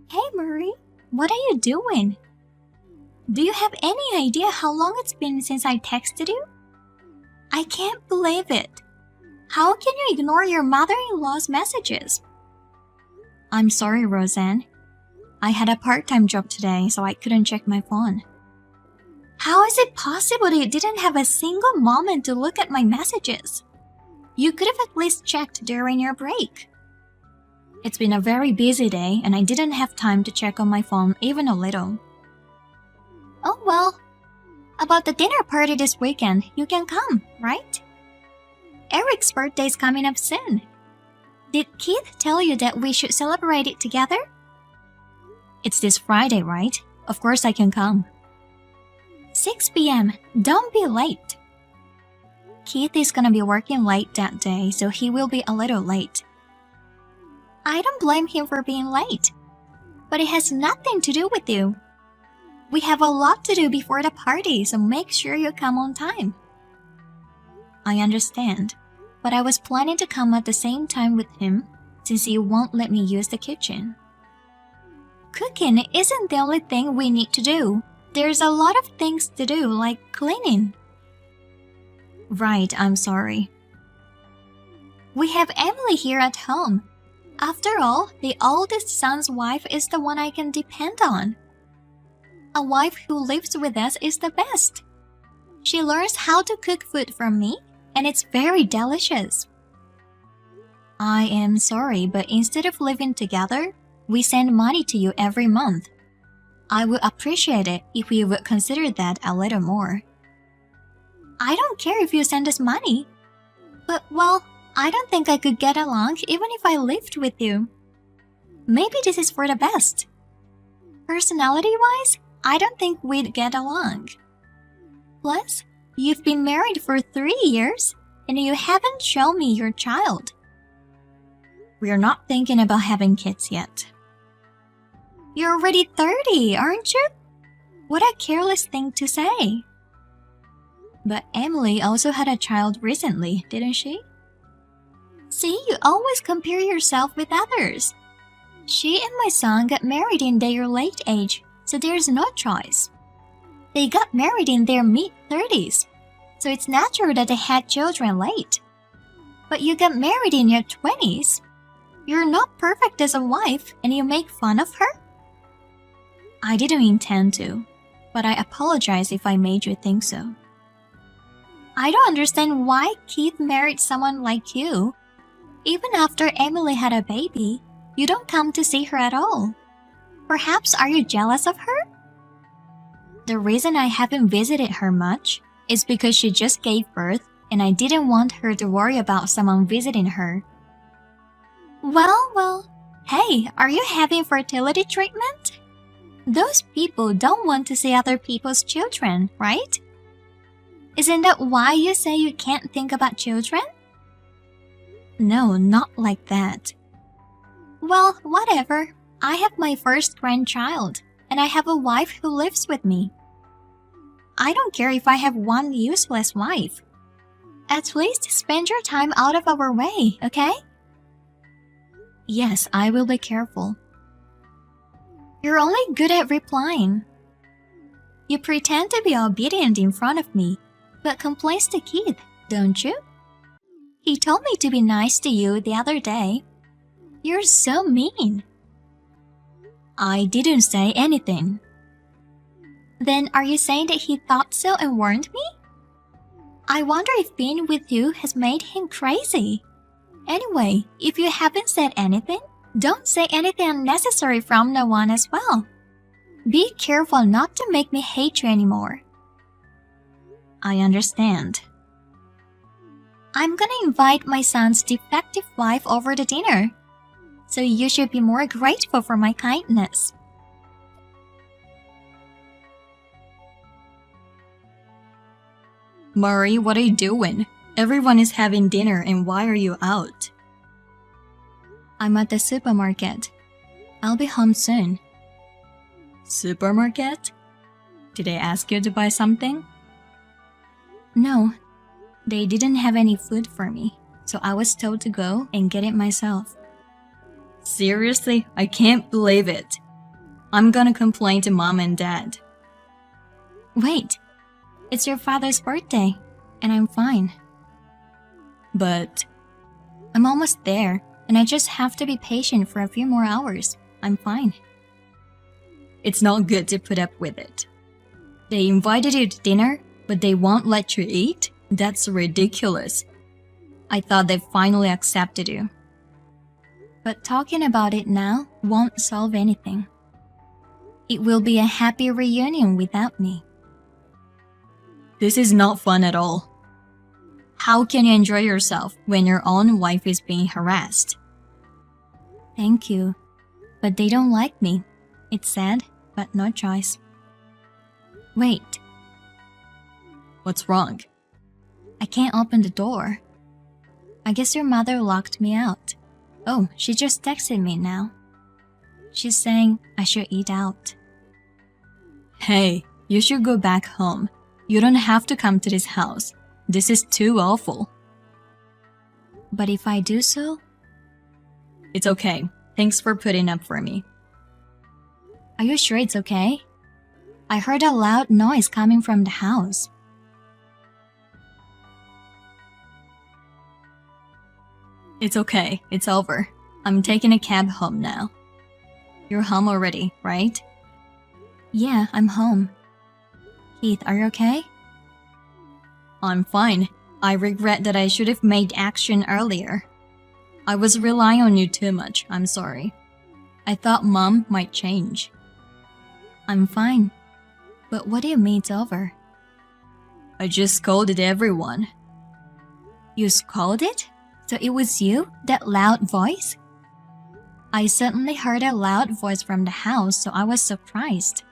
Hey Murray, what are you doing? Do you have any idea how long it's been since I texted you? I can't believe it. How can you ignore your mother-in-law's messages? I'm sorry, Roseanne. I had a part-time job today, so I couldn't check my phone. How is it possible that you didn't have a single moment to look at my messages? You could have at least checked during your break. It's been a very busy day and I didn't have time to check on my phone even a little. Oh well, about the dinner party this weekend, you can come, right? Eric's birthday is coming up soon. Did Keith tell you that we should celebrate it together? It's this Friday, right? Of course I can come. 6 p.m. Don't be late. Keith is gonna be working late that day, so he will be a little late. I don't blame him for being late, but it has nothing to do with you. We have a lot to do before the party, so make sure you come on time. I understand, but I was planning to come at the same time with him since you won't let me use the kitchen. Cooking isn't the only thing we need to do. There's a lot of things to do, like cleaning. Right, I'm sorry. We have Emily here at home. After all, the oldest son's wife is the one I can depend on. A wife who lives with us is the best. She learns how to cook food from me, and it's very delicious. I am sorry, but instead of living together, we send money to you every month. I would appreciate it if you would consider that a little more. I don't care if you send us money. But, well, I don't think I could get along even if I lived with you. Maybe this is for the best. Personality-wise, I don't think we'd get along. Plus, you've been married for 3 years, and you haven't shown me your child. We're not thinking about having kids yet. You're already 30, aren't you? What a careless thing to say. But Emily also had a child recently, didn't she? See, you always compare yourself with others. She and my son got married in their late age, so there's no choice. They got married in their mid-30s, so it's natural that they had children late. But you got married in your 20s. You're not perfect as a wife, and you make fun of her? I didn't intend to, but I apologize if I made you think so. I don't understand why Keith married someone like you. Even after Emily had a baby, you don't come to see her at all. Perhaps are you jealous of her? The reason I haven't visited her much is because she just gave birth and I didn't want her to worry about someone visiting her. Well, hey, are you having fertility treatment? Those people don't want to see other people's children, right? Isn't that why you say you can't think about children? No, not like that. Well, whatever. I have my first grandchild, and I have a wife who lives with me. I don't care if I have one useless wife. At least spend your time out of our way, okay? Yes, I will be careful. You're only good at replying. You pretend to be obedient in front of me, but complains to Keith, don't you? He told me to be nice to you the other day. You're so mean. I didn't say anything. Then are you saying that he thought so and warned me? I wonder if being with you has made him crazy. Anyway, if you haven't said anything, don't say anything unnecessary from now on as well. Be careful not to make me hate you anymore. I understand. I'm gonna invite my son's defective wife over to dinner, so you should be more grateful for my kindness. Murray, what are you doing? Everyone is having dinner and why are you out? I'm at the supermarket. I'll be home soon. Supermarket? Did they ask you to buy something? No, they didn't have any food for me, so I was told to go and get it myself. Seriously? I can't believe it. I'm gonna complain to mom and dad. Wait, it's your father's birthday, and I'm fine. But I'm almost there, and I just have to be patient for a few more hours. I'm fine. It's not good to put up with it. They invited you to dinner, but they won't let you eat? That's ridiculous. I thought they finally accepted you. But talking about it now won't solve anything. It will be a happy reunion without me. This is not fun at all. How can you enjoy yourself when your own wife is being harassed? Thank you, but they don't like me. It's sad, but no choice. Wait. What's wrong? I can't open the door. I guess your mother locked me out. Oh, she just texted me now. She's saying I should eat out. Hey, you should go back home. You don't have to come to this house. This is too awful. But if I do so? It's okay. Thanks for putting up for me. Are you sure it's okay? I heard a loud noise coming from the house. It's okay. It's over. I'm taking a cab home now. You're home already, right? Yeah, I'm home. Keith, are you okay? I'm fine. I regret that I should have made action earlier. I was relying on you too much. I'm sorry. I thought Mom might change. I'm fine. But what do you mean it's over? I just scolded everyone. You scolded? So it was you, that loud voice? I suddenly heard a loud voice from the house, so I was surprised.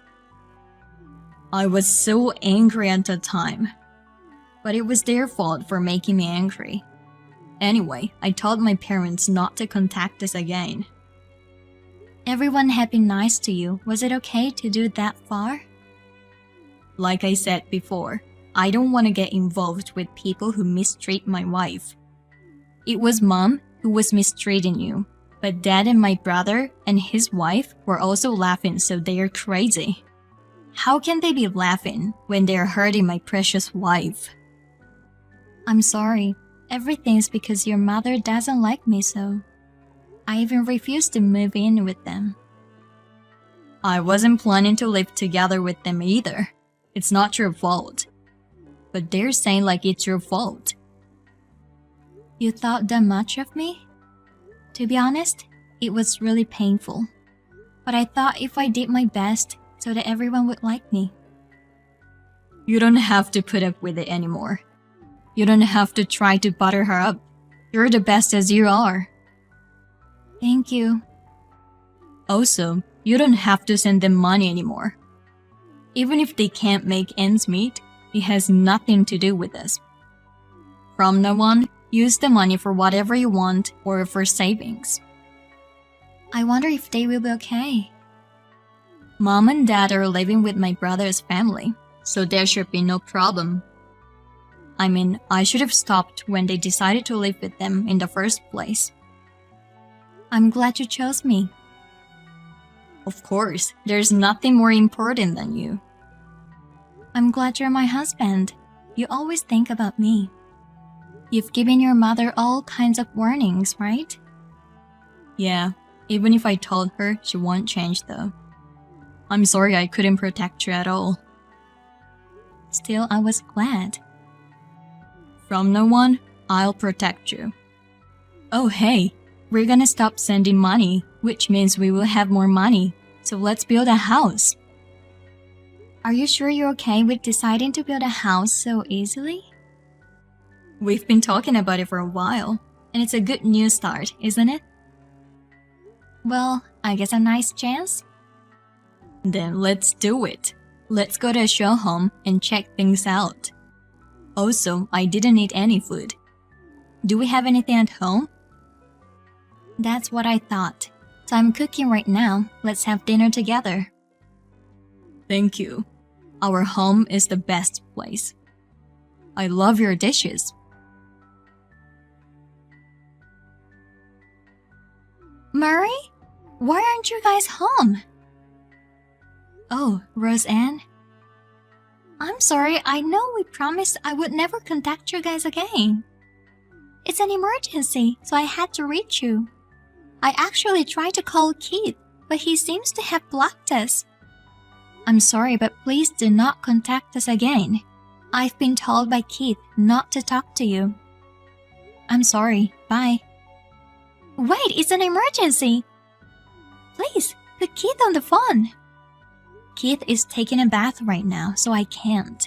I was so angry at the time. But it was their fault for making me angry. Anyway, I told my parents not to contact us again. Everyone had been nice to you. Was it okay to do that far? Like I said before, I don't want to get involved with people who mistreat my wife. It was Mom who was mistreating you, but Dad and my brother and his wife were also laughing, so they are crazy. How can they be laughing when they are hurting my precious wife? I'm sorry. Everything's because your mother doesn't like me, so I even refused to move in with them. I wasn't planning to live together with them either. It's not your fault. But they're saying like it's your fault. You thought that much of me? To be honest, it was really painful. But I thought if I did my best so that everyone would like me. You don't have to put up with it anymore. You don't have to try to butter her up. You're the best as you are. Thank you. Also, you don't have to send them money anymore. Even if they can't make ends meet, it has nothing to do with us. From now on, use the money for whatever you want or for savings. I wonder if they will be okay. Mom and Dad are living with my brother's family, so there should be no problem. I mean, I should have stopped when they decided to live with them in the first place. I'm glad you chose me. Of course, there's nothing more important than you. I'm glad you're my husband. You always think about me. You've given your mother all kinds of warnings, right? Yeah, even if I told her, she won't change though. I'm sorry I couldn't protect you at all. Still, I was glad. From now on, I'll protect you. Oh hey, we're gonna stop sending money, which means we will have more money. So let's build a house. Are you sure you're okay with deciding to build a house so easily? We've been talking about it for a while, and it's a good new start, isn't it? Well, I guess a nice chance? Then let's do it. Let's go to a show home and check things out. Also, I didn't eat any food. Do we have anything at home? That's what I thought. So I'm cooking right now. Let's have dinner together. Thank you. Our home is the best place. I love your dishes. Murray? Why aren't you guys home? Oh, Roseanne? I'm sorry, I know we promised I would never contact you guys again. It's an emergency, so I had to reach you. I actually tried to call Keith, but he seems to have blocked us. I'm sorry, but please do not contact us again. I've been told by Keith not to talk to you. I'm sorry, bye. Wait, it's an emergency! Please, put Keith on the phone. Keith is taking a bath right now, so I can't.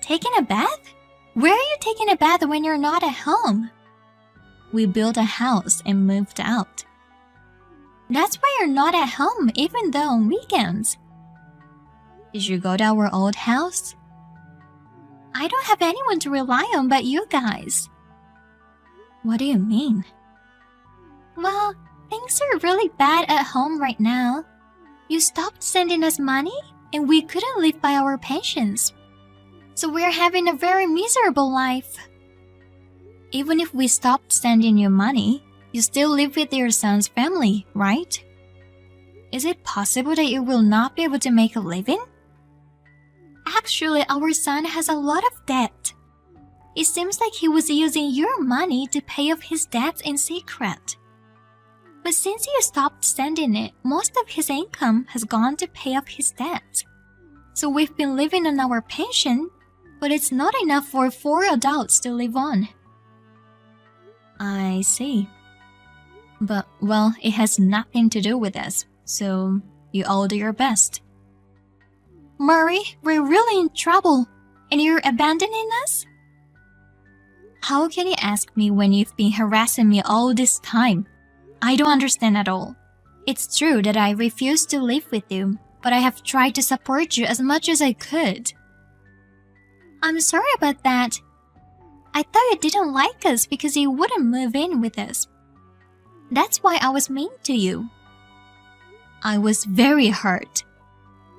Taking a bath? Where are you taking a bath when you're not at home? We built a house and moved out. That's why you're not at home, even though on weekends. Did you go to our old house? I don't have anyone to rely on but you guys. What do you mean? Well, things are really bad at home right now. You stopped sending us money, and we couldn't live by our pensions. So we're having a very miserable life. Even if we stopped sending you money, you still live with your son's family, right? Is it possible that you will not be able to make a living? Actually, our son has a lot of debt. It seems like he was using your money to pay off his debts in secret. But since you stopped sending it, most of his income has gone to pay off his debts. So we've been living on our pension, but it's not enough for 4 adults to live on. I see. But, well, it has nothing to do with us, so you all do your best. Murray, we're really in trouble, and you're abandoning us? How can you ask me when you've been harassing me all this time? I don't understand at all. It's true that I refuse to live with you, but I have tried to support you as much as I could. I'm sorry about that. I thought you didn't like us because you wouldn't move in with us. That's why I was mean to you. I was very hurt.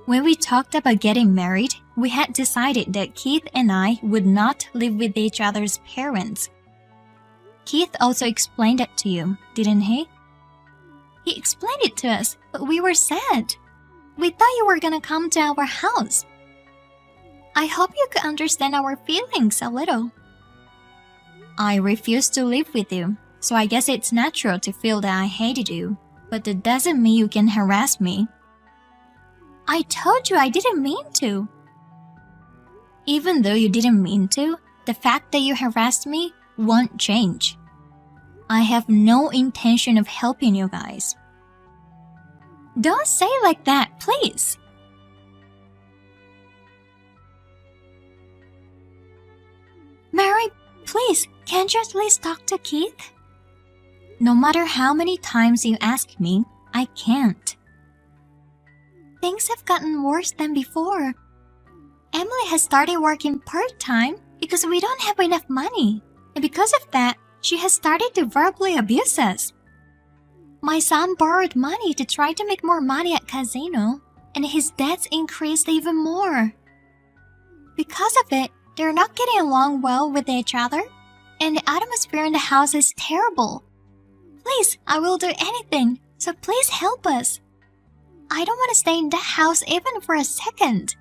When we talked about getting married, we had decided that Keith and I would not live with each other's parents. Keith also explained it to you, didn't he? He explained it to us, but we were sad. We thought you were gonna come to our house. I hope you could understand our feelings a little. I refused to live with you, so I guess it's natural to feel that I hated you, but that doesn't mean you can harass me. I told you I didn't mean to. Even though you didn't mean to, the fact that you harassed me won't change. I have no intention of helping you guys. Don't say it like that, please. Mary, please, can't you at least talk to Keith? No matter how many times you ask me, I can't. Things have gotten worse than before. Emily has started working part-time because we don't have enough money. And because of that, she has started to verbally abuse us. My son borrowed money to try to make more money at casino, and his debts increased even more. Because of it, they're not getting along well with each other, and the atmosphere in the house is terrible. Please, I will do anything, so please help us. I don't want to stay in that house even for a second.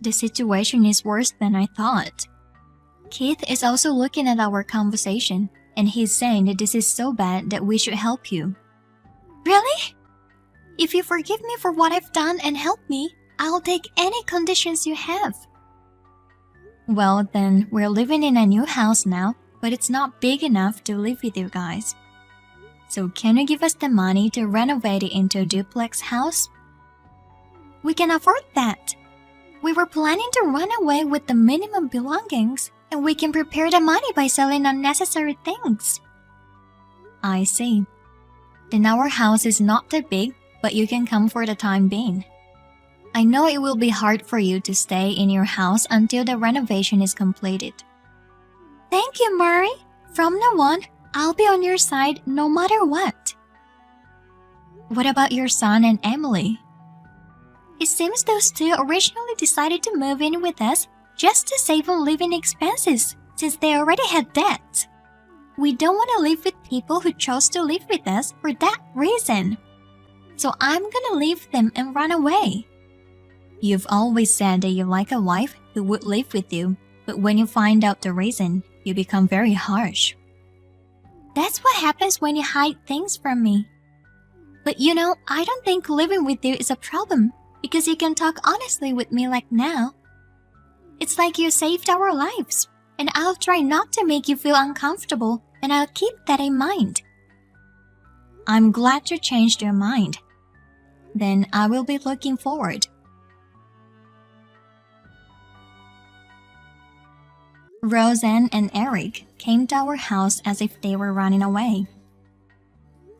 The situation is worse than I thought. Keith is also looking at our conversation, and he's saying that this is so bad that we should help you. Really? If you forgive me for what I've done and help me, I'll take any conditions you have. Well, then, we're living in a new house now, but it's not big enough to live with you guys. So can you give us the money to renovate it into a duplex house? We can afford that. We were planning to run away with the minimum belongings, and we can prepare the money by selling unnecessary things. I see. Then our house is not that big, but you can come for the time being. I know it will be hard for you to stay in your house until the renovation is completed. Thank you, Murray. From now on, I'll be on your side no matter what. What about your son and Emily? It seems those two originally decided to move in with us just to save on living expenses since they already had debt. We don't want to live with people who chose to live with us for that reason. So I'm gonna leave them and run away. You've always said that you like a wife who would live with you, but when you find out the reason, you become very harsh. That's what happens when you hide things from me. But I don't think living with you is a problem because you can talk honestly with me like now. It's like you saved our lives, and I'll try not to make you feel uncomfortable, and I'll keep that in mind. I'm glad you changed your mind. Then I will be looking forward. Roseanne and Eric came to our house as if they were running away.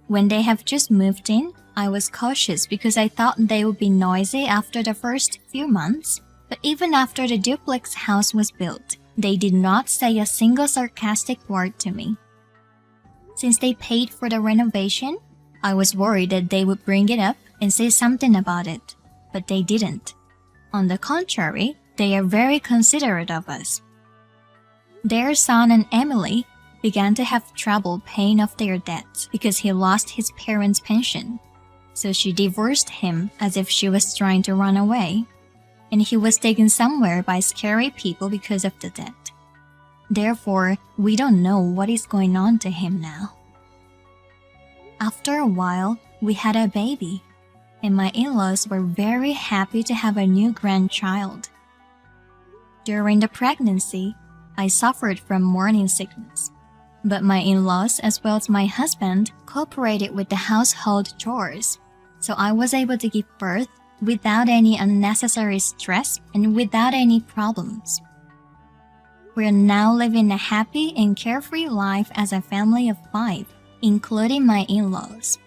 When they have just moved in, I was cautious because I thought they would be noisy after the first few months, but even after the duplex house was built, they did not say a single sarcastic word to me. Since they paid for the renovation, I was worried that they would bring it up and say something about it, but they didn't. On the contrary, they are very considerate of us. Their son and Emily began to have trouble paying off their debts because he lost his parents' pension. So she divorced him as if she was trying to run away, and he was taken somewhere by scary people because of the debt. Therefore, we don't know what is going on to him now. After a while, we had a baby, and my in-laws were very happy to have a new grandchild. During the pregnancy, I suffered from morning sickness, but my in-laws as well as my husband cooperated with the household chores, so I was able to give birth without any unnecessary stress and without any problems. We are now living a happy and carefree life as a family of 5, including my in-laws.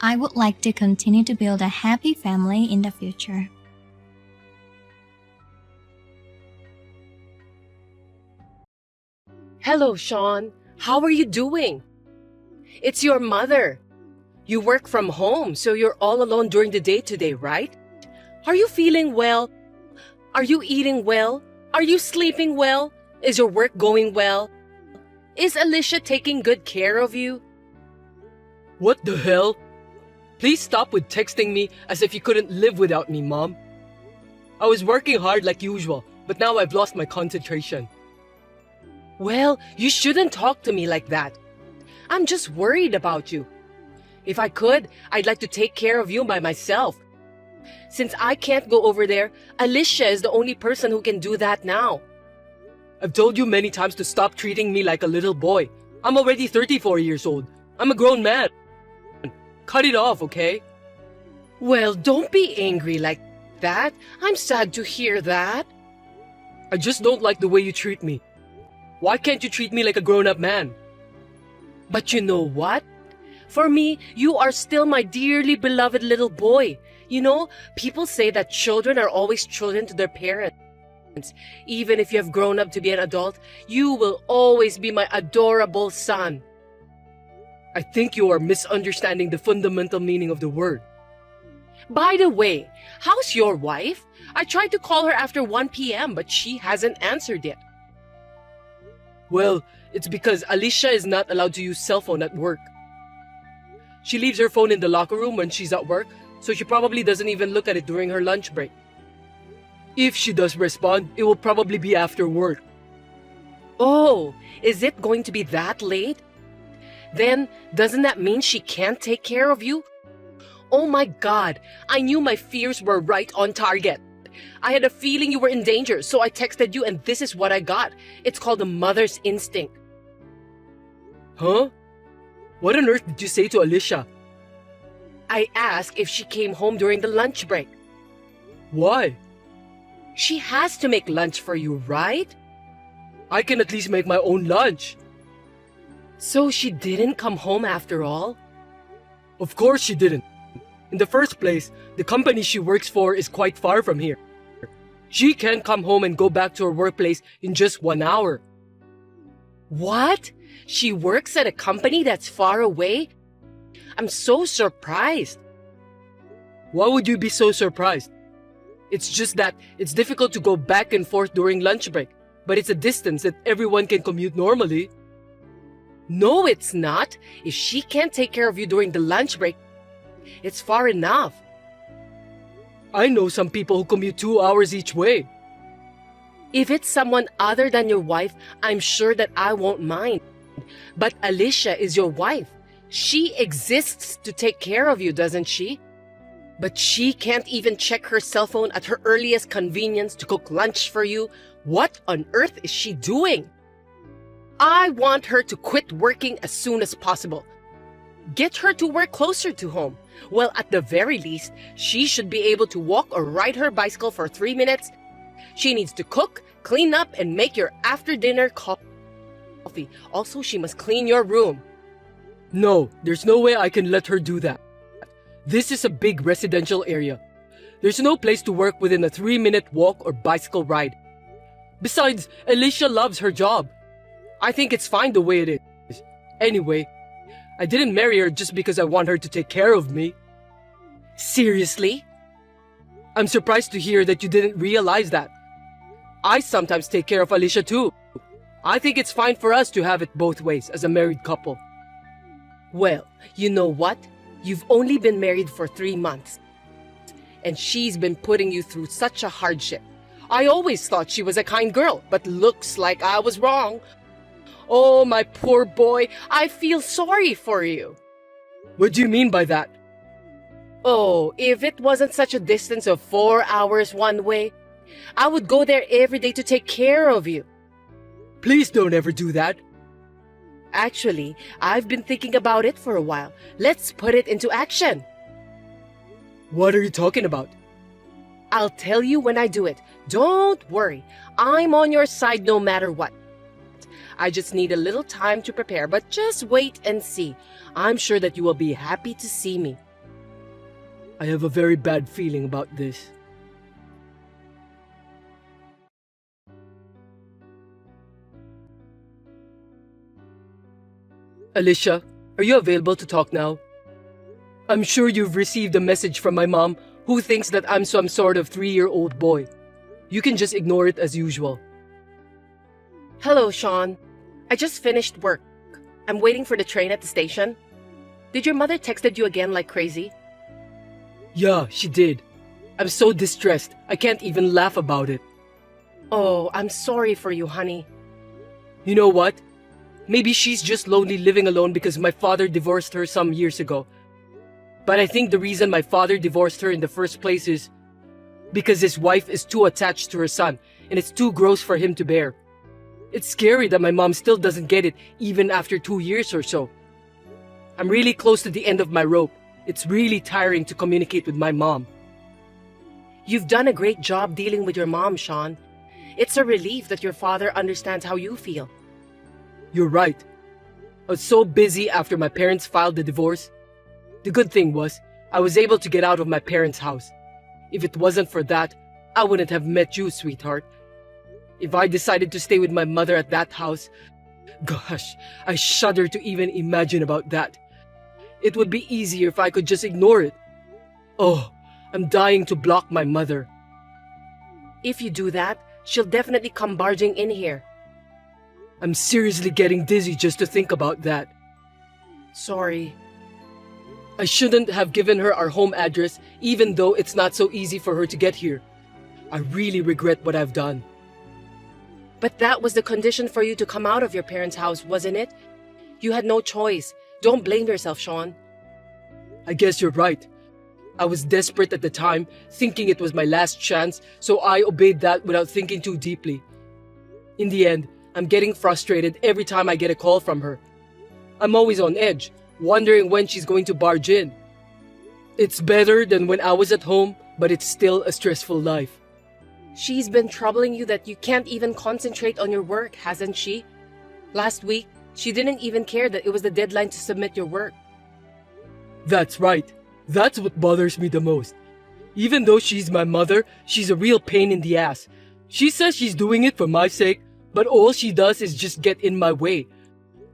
I would like to continue to build a happy family in the future. Hello, Sean. How are you doing? It's your mother. You work from home, so you're all alone during the day today, right? Are you feeling well? Are you eating well? Are you sleeping well? Is your work going well? Is Alicia taking good care of you? What the hell? Please stop with texting me as if you couldn't live without me, Mom. I was working hard like usual, but now I've lost my concentration. Well, you shouldn't talk to me like that. I'm just worried about you. If I could, I'd like to take care of you by myself. Since I can't go over there, Alicia is the only person who can do that now. I've told you many times to stop treating me like a little boy. I'm already 34 years old. I'm a grown man. Cut it off, okay? Well, don't be angry like that. I'm sad to hear that. I just don't like the way you treat me. Why can't you treat me like a grown-up man? But you know what? For me, you are still my dearly beloved little boy. You know, people say that children are always children to their parents. Even if you have grown up to be an adult, you will always be my adorable son. I think you are misunderstanding the fundamental meaning of the word. By the way, how's your wife? I tried to call her after 1 p.m., but she hasn't answered yet. Well, it's because Alicia is not allowed to use cell phone at work. She leaves her phone in the locker room when she's at work, so she probably doesn't even look at it during her lunch break. If she does respond, it will probably be after work. Oh, is it going to be that late? Then, doesn't that mean she can't take care of you? Oh my God, I knew my fears were right on target. I had a feeling you were in danger, so I texted you and this is what I got. It's called a mother's instinct. Huh? What on earth did you say to Alicia? I asked if she came home during the lunch break. Why? She has to make lunch for you, right? I can at least make my own lunch. So she didn't come home after all? Of course she didn't. In the first place, the company she works for is quite far from here. She can't come home and go back to her workplace in just 1 hour. What? She works at a company that's far away? I'm so surprised. Why would you be so surprised? It's just that it's difficult to go back and forth during lunch break, but it's a distance that everyone can commute normally. No, it's not. If she can't take care of you during the lunch break, It's far enough. I know some people who commute 2 hours each way. If it's someone other than your wife, I'm sure that I won't mind. But Alicia is your wife. She exists to take care of you, doesn't she? But she can't even check her cell phone at her earliest convenience to cook lunch for you. What on earth is she doing? I want her to quit working as soon as possible. Get her to work closer to home. Well, at the very least, she should be able to walk or ride her bicycle for 3 minutes. She needs to cook, clean up, and make your after-dinner coffee. Also, she must clean your room. No, there's no way I can let her do that. This is a big residential area. There's no place to work within a 3-minute walk or bicycle ride. Besides, Alicia loves her job. I think it's fine the way it is. Anyway, I didn't marry her just because I want her to take care of me. Seriously? I'm surprised to hear that you didn't realize that. I sometimes take care of Alicia too. I think it's fine for us to have it both ways as a married couple. Well, you know what? You've only been married for 3 months. And she's been putting you through such a hardship. I always thought she was a kind girl, but looks like I was wrong. Oh, my poor boy, I feel sorry for you. What do you mean by that? Oh, if it wasn't such a distance of 4 hours one way, I would go there every day to take care of you. Please don't ever do that. Actually, I've been thinking about it for a while. Let's put it into action. What are you talking about? I'll tell you when I do it. Don't worry. I'm on your side no matter what. I just need a little time to prepare, but just wait and see. I'm sure that you will be happy to see me. I have a very bad feeling about this. Alicia, are you available to talk now? I'm sure you've received a message from my mom who thinks that I'm some sort of 3-year-old boy. You can just ignore it as usual. Hello, Sean. I just finished work. I'm waiting for the train at the station. Did your mother texted you again like crazy? Yeah, she did. I'm so distressed, I can't even laugh about it. Oh, I'm sorry for you, honey. You know what? Maybe she's just lonely living alone because my father divorced her some years ago. But I think the reason my father divorced her in the first place is because his wife is too attached to her son and it's too gross for him to bear. It's scary that my mom still doesn't get it even after 2 years or so. I'm really close to the end of my rope. It's really tiring to communicate with my mom. You've done a great job dealing with your mom, Sean. It's a relief that your father understands how you feel. You're right. I was so busy after my parents filed the divorce. The good thing was, I was able to get out of my parents' house. If it wasn't for that, I wouldn't have met you, sweetheart. If I decided to stay with my mother at that house, gosh, I shudder to even imagine about that. It would be easier if I could just ignore it. Oh, I'm dying to block my mother. If you do that, she'll definitely come barging in here. I'm seriously getting dizzy just to think about that. Sorry. I shouldn't have given her our home address, even though it's not so easy for her to get here. I really regret what I've done. But that was the condition for you to come out of your parents' house, wasn't it? You had no choice. Don't blame yourself, Sean. I guess you're right. I was desperate at the time, thinking it was my last chance, so I obeyed that without thinking too deeply. In the end, I'm getting frustrated every time I get a call from her. I'm always on edge, wondering when she's going to barge in. It's better than when I was at home, but it's still a stressful life. She's been troubling you that you can't even concentrate on your work, hasn't she? Last week, she didn't even care that it was the deadline to submit your work. That's right. That's what bothers me the most. Even though she's my mother, she's a real pain in the ass. She says she's doing it for my sake, but all she does is just get in my way.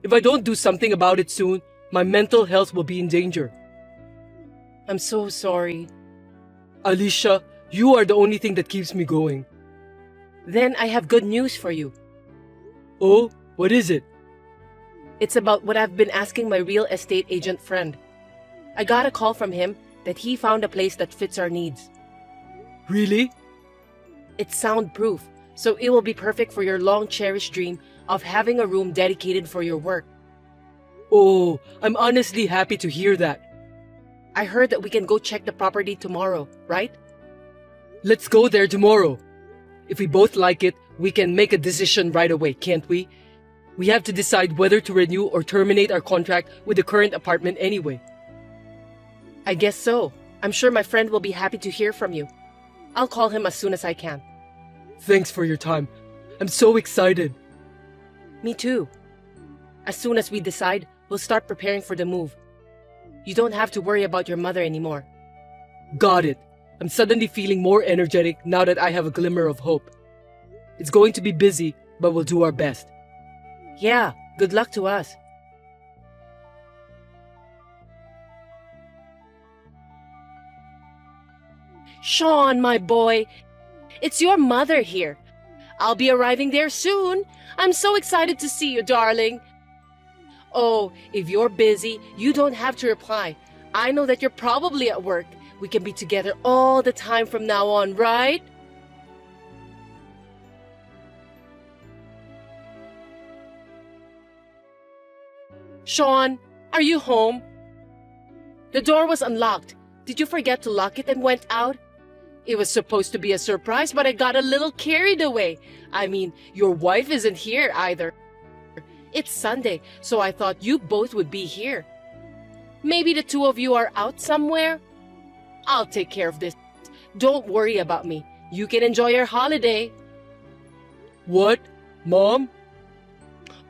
If I don't do something about it soon, my mental health will be in danger. I'm so sorry. Alicia, you are the only thing that keeps me going. Then I have good news for you. Oh, what is it? It's about what I've been asking my real estate agent friend. I got a call from him that he found a place that fits our needs. Really? It's soundproof, so it will be perfect for your long-cherished dream of having a room dedicated for your work. Oh, I'm honestly happy to hear that. I heard that we can go check the property tomorrow, right? Let's go there tomorrow. If we both like it, we can make a decision right away, can't we? We have to decide whether to renew or terminate our contract with the current apartment anyway. I guess so. I'm sure my friend will be happy to hear from you. I'll call him as soon as I can. Thanks for your time. I'm so excited. Me too. As soon as we decide, we'll start preparing for the move. You don't have to worry about your mother anymore. Got it. I'm suddenly feeling more energetic now that I have a glimmer of hope. It's going to be busy, but we'll do our best. Yeah, good luck to us. Sean, my boy, it's your mother here. I'll be arriving there soon. I'm so excited to see you, darling. Oh, if you're busy, you don't have to reply. I know that you're probably at work. We can be together all the time from now on, right? Sean, are you home? The door was unlocked. Did you forget to lock it and went out? It was supposed to be a surprise, but I got a little carried away. I mean, your wife isn't here either. It's Sunday, so I thought you both would be here. Maybe the two of you are out somewhere? I'll take care of this. Don't worry about me. You can enjoy your holiday. What? Mom?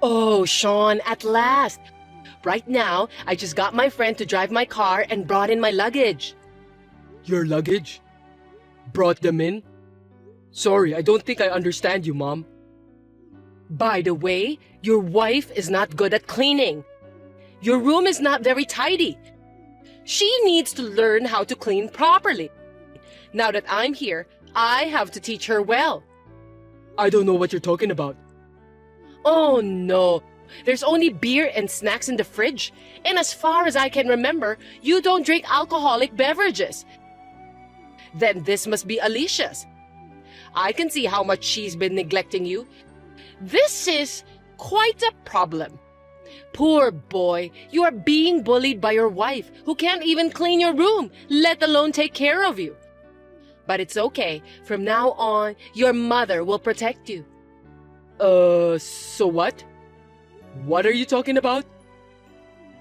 Oh, Sean, at last. Right now, I just got my friend to drive my car and brought in my luggage. Your luggage? Brought them in? Sorry, I don't think I understand you, Mom. By the way, your wife is not good at cleaning. Your room is not very tidy. She needs to learn how to clean properly. Now that I'm here, I have to teach her well. I don't know what you're talking about. Oh no, there's only beer and snacks in the fridge. And as far as I can remember, you don't drink alcoholic beverages. Then this must be Alicia's. I can see how much she's been neglecting you. This is quite a problem. Poor boy, you are being bullied by your wife, who can't even clean your room, let alone take care of you. But it's okay. From now on, your mother will protect you. So what? What are you talking about?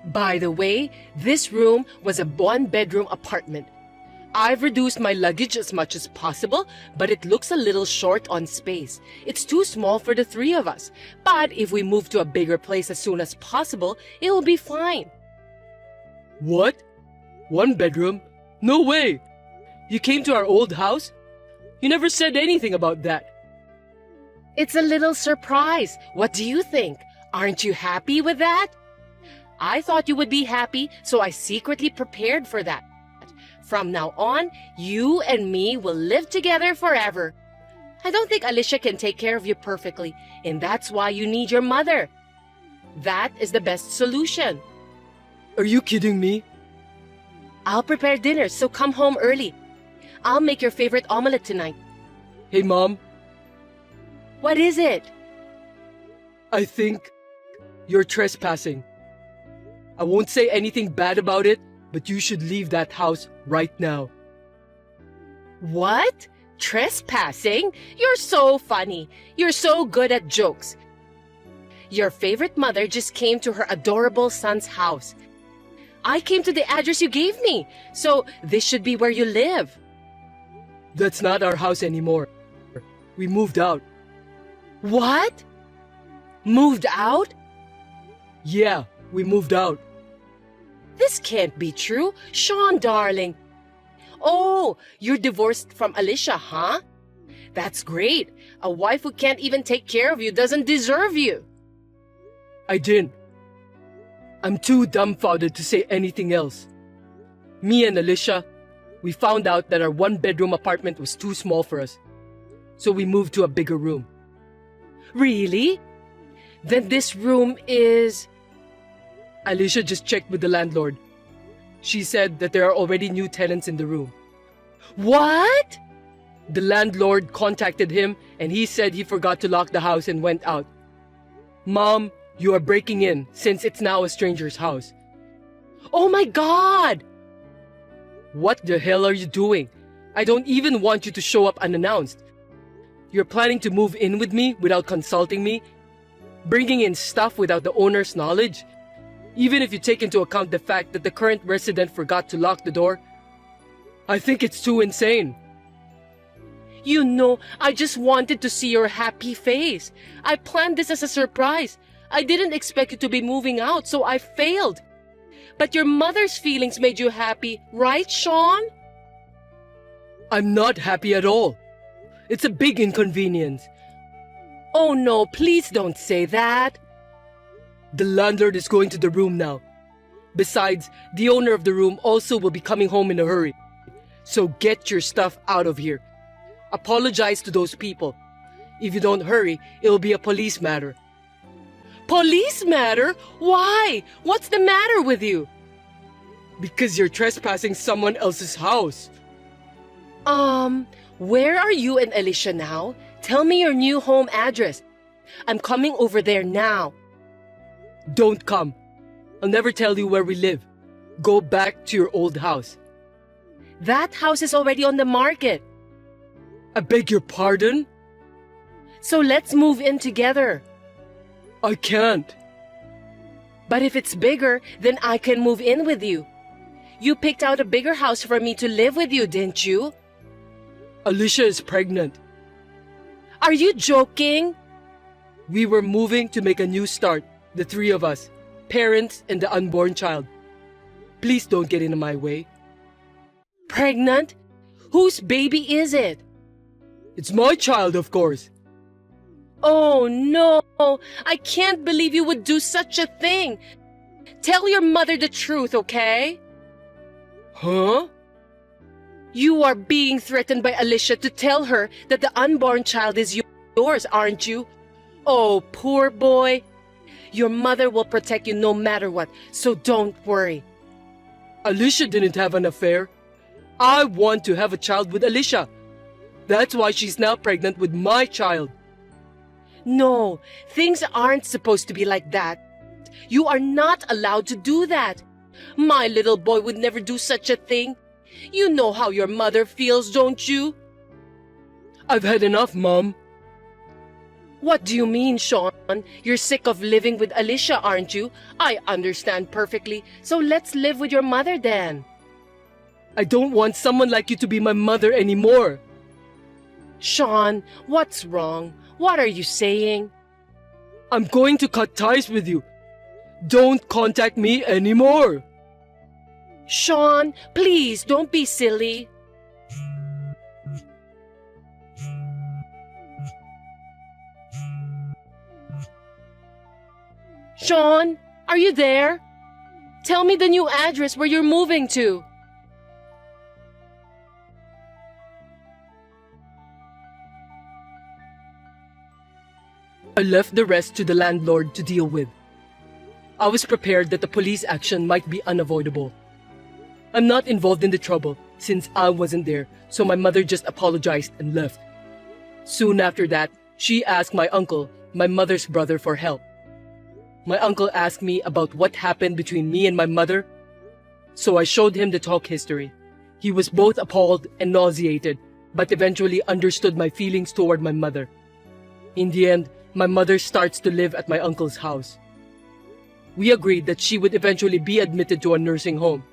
By the way, this room was a one-bedroom apartment. I've reduced my luggage as much as possible, but it looks a little short on space. It's too small for the three of us. But if we move to a bigger place as soon as possible, it will be fine. What? One bedroom? No way! You came to our old house? You never said anything about that. It's a little surprise. What do you think? Aren't you happy with that? I thought you would be happy, so I secretly prepared for that. From now on, you and me will live together forever. I don't think Alicia can take care of you perfectly, and that's why you need your mother. That is the best solution. Are you kidding me? I'll prepare dinner, so come home early. I'll make your favorite omelette tonight. Hey, Mom. What is it? I think you're trespassing. I won't say anything bad about it, but you should leave that house right now. What? Trespassing? You're so funny. You're so good at jokes. Your favorite mother just came to her adorable son's house. I came to the address you gave me, so this should be where you live. That's not our house anymore. We moved out. What? Moved out? Yeah, we moved out. This can't be true. Sean, darling. Oh, you're divorced from Alicia, huh? That's great. A wife who can't even take care of you doesn't deserve you. I didn't. I'm too dumbfounded to say anything else. Me and Alicia, we found out that our one-bedroom apartment was too small for us. So we moved to a bigger room. Really? Then this room is... Alicia just checked with the landlord. She said that there are already new tenants in the room. What? The landlord contacted him and he said he forgot to lock the house and went out. Mom, you are breaking in since it's now a stranger's house. Oh my God! What the hell are you doing? I don't even want you to show up unannounced. You're planning to move in with me without consulting me? Bringing in stuff without the owner's knowledge? Even if you take into account the fact that the current resident forgot to lock the door? I think it's too insane. You know, I just wanted to see your happy face. I planned this as a surprise. I didn't expect you to be moving out, so I failed. But your mother's feelings made you happy, right, Sean? I'm not happy at all. It's a big inconvenience. Oh no, please don't say that. The landlord is going to the room now. Besides, the owner of the room also will be coming home in a hurry. So get your stuff out of here. Apologize to those people. If you don't hurry, it'll be a police matter. Police matter? Why? What's the matter with you? Because you're trespassing someone else's house. Where are you and Alicia now? Tell me your new home address. I'm coming over there now. Don't come. I'll never tell you where we live. Go back to your old house. That house is already on the market. I beg your pardon? So let's move in together. I can't. But if it's bigger, then I can move in with you. You picked out a bigger house for me to live with you, didn't you? Alicia is pregnant. Are you joking? We were moving to make a new start, the three of us, parents and the unborn child. Please don't get in my way. Pregnant? Whose baby is it? It's my child, of course. Oh no, I can't believe you would do such a thing. Tell your mother the truth, okay? Huh? You are being threatened by Alicia to tell her that the unborn child is yours, aren't you? Oh, poor boy. Your mother will protect you no matter what, so don't worry. Alicia didn't have an affair. I want to have a child with Alicia. That's why she's now pregnant with my child. No, things aren't supposed to be like that. You are not allowed to do that. My little boy would never do such a thing. You know how your mother feels, don't you? I've had enough, Mom. What do you mean, Sean? You're sick of living with Alicia, aren't you? I understand perfectly, so let's live with your mother then. I don't want someone like you to be my mother anymore. Sean, what's wrong? What are you saying? I'm going to cut ties with you. Don't contact me anymore. Sean, please don't be silly. Sean, are you there? Tell me the new address where you're moving to. I left the rest to the landlord to deal with. I was prepared that the police action might be unavoidable. I'm not involved in the trouble since I wasn't there, so my mother just apologized and left. Soon after that, she asked my uncle, my mother's brother, for help. My uncle asked me about what happened between me and my mother, so I showed him the talk history. He was both appalled and nauseated, but eventually understood my feelings toward my mother. In the end, my mother starts to live at my uncle's house. We agreed that she would eventually be admitted to a nursing home.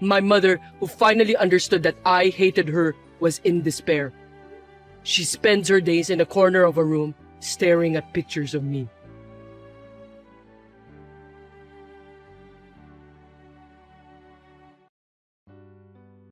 My mother, who finally understood that I hated her, was in despair. She spends her days in a corner of a room, staring at pictures of me.